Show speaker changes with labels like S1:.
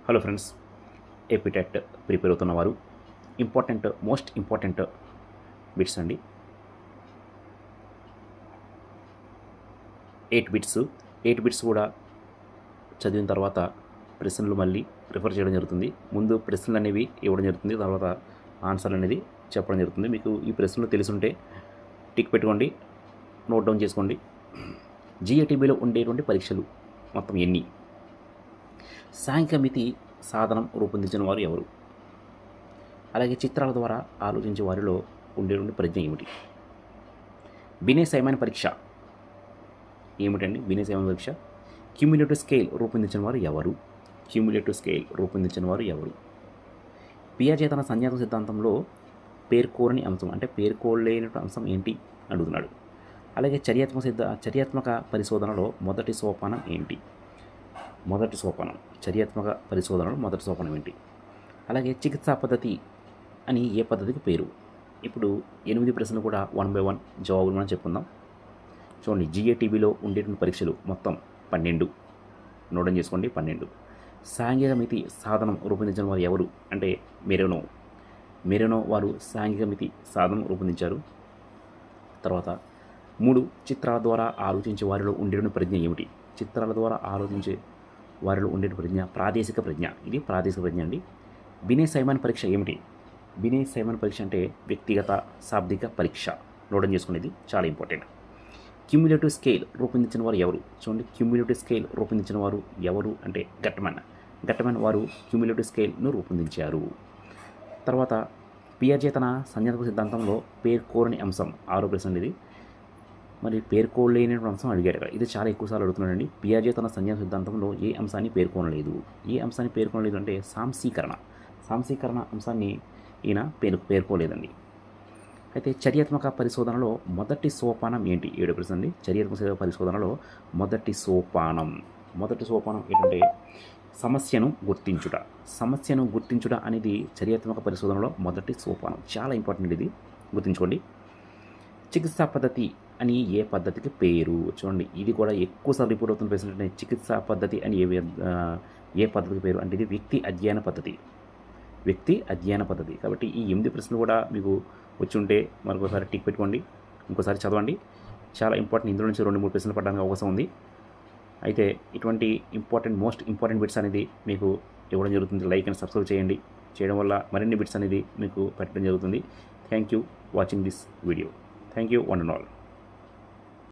S1: Hello friends, APTET prepare అవుతున్న వారు most important bits అండి. 8 బిట్స్ కూడా చదివిన తర్వాత ప్రశ్నలు మళ్ళీ ప్రిఫర్ చేయడం జరుగుతుంది. ముందు ప్రశ్నలు అనేవి ఇవ్వడం జరుగుతుంది, తర్వాత ఆన్సర్ అనేది చెప్పడం జరుగుతుంది. మీకు ఈ ప్రశ్నలు తెలుసుంటే టిక్ పెట్టుకోండి, నోట్ డౌన్ చేసుకోండి. జిఏటీబీలో ఉండేటువంటి పరీక్షలు మొత్తం ఎన్ని? సాంఖ్య మితి సాధనం రూపొందించిన వారు ఎవరు? అలాగే చిత్రాల ద్వారా ఆలోచించే వారిలో ఉండేటువంటి ప్రజ్ఞ ఏమిటి? బినే సైమన్ పరీక్ష ఏమిటండి? బినే సైమన్ పరీక్ష. క్యూములేటివ్ స్కేల్ రూపొందించిన వారు ఎవరు? పియాజే తన సంజ్ఞాత్మక సిద్ధాంతంలో పేర్కోరని అంశం, అంటే పేర్కోలేని అంశం ఏంటి అడుగుతున్నాడు. అలాగే చర్యాత్మక పరిశోధనలో మొదటి సోపానం ఏంటి? చర్యాత్మక పరిశోధనలో మొదటి సోపానం ఏంటి? అలాగే చికిత్సా పద్ధతి అని ఏ పద్ధతికి పేరు? ఇప్పుడు 8 ప్రశ్నలు కూడా 1 by 1 జవాబులు మనం చెప్పుకుందాం. చూడండి, జిఏటీబీలో ఉండేటువంటి పరీక్షలు మొత్తం 12. నోట్ డౌన్ చేసుకోండి, 12. సాంఘిక మితి సాధనం రూపొందించిన వారు ఎవరు అంటే మెరెనో వారు సాంఘిక మితి సాధనం రూపొందించారు. తర్వాత 3 చిత్రాల ద్వారా ఆలోచించే వారిలో ఉండేటువంటి ప్రజ్ఞ ఏమిటి? చిత్రాల ద్వారా ఆలోచించే వారిలో ఉండే ప్రజ్ఞ ప్రాదేశిక ప్రజ్ఞ. ఇది ప్రాదేశిక ప్రజ్ఞ అండి. బినే సైమన్ పరీక్ష ఏమిటి? బినే సైమన్ పరీక్ష అంటే వ్యక్తిగత శాబ్దిక పరీక్ష. నోట్ చేసుకునేది చాలా ఇంపార్టెంట్. క్యూములేటివ్ స్కేల్ రూపొందించిన వారు ఎవరు? చూడండి, క్యూములేటివ్ స్కేల్ రూపొందించిన వారు ఎవరు అంటే గట్టమన్ వారు క్యూములేటివ్ స్కేల్ను రూపొందించారు. తర్వాత పియాజే తన సంజ్ఞాత్మక సిద్ధాంతంలో పేర్కోరని అంశం 6వ ప్రశ్న ఇది. మరి పేర్కోలేని అంశం అడిగారు కదా, ఇది చాలా ఎక్కువసార్లు అడుగుతున్నాడండి. పియాజే తన సంజ్ఞాన సిద్ధాంతంలో ఏ అంశాన్ని పేర్కొనలేదు అంటే సాంశీకరణ అంశాన్ని ఈయన పేర్కోలేదండి. అయితే చర్యాత్మక పరిశోధనలో మొదటి సోపానం ఏంటి? 7వ ప్రశ్న అండి. చర్యాత్మక పరిశోధనలో మొదటి సోపానం ఏంటంటే సమస్యను గుర్తించుట అనేది చర్యాత్మక పరిశోధనలో మొదటి సోపానం. చాలా ఇంపార్టెంట్, ఇది గుర్తుంచుకోండి. చికిత్సా పద్ధతి అని ఏ పద్ధతికి పేరు? చూడండి, ఇది కూడా ఎక్కువసార్లు రిపోర్ట్ అవుతున్న ప్రశ్న. చికిత్సా పద్ధతి అని ఏ పద్ధతికి పేరు అంటే ఇది వ్యక్తి అధ్యయన పద్ధతి. కాబట్టి ఈ 8 ప్రశ్నలు కూడా మీకు వచ్చి ఉంటే మరొకసారి టిక్ పెట్టుకోండి, ఇంకోసారి చదవండి. చాలా ఇంపార్టెంట్. ఇందులో నుంచి 2-3 ప్రశ్నలు పడడానికి అవకాశం ఉంది. అయితే ఇటువంటి మోస్ట్ ఇంపార్టెంట్ బిట్స్ అనేది మీకు ఇవ్వడం జరుగుతుంది. లైక్ అండ్ సబ్స్క్రైబ్ చేయండి. చేయడం వల్ల మరిన్ని బిట్స్ అనేది మీకు పెట్టడం జరుగుతుంది. Thank you watching this video. Thank you one and all.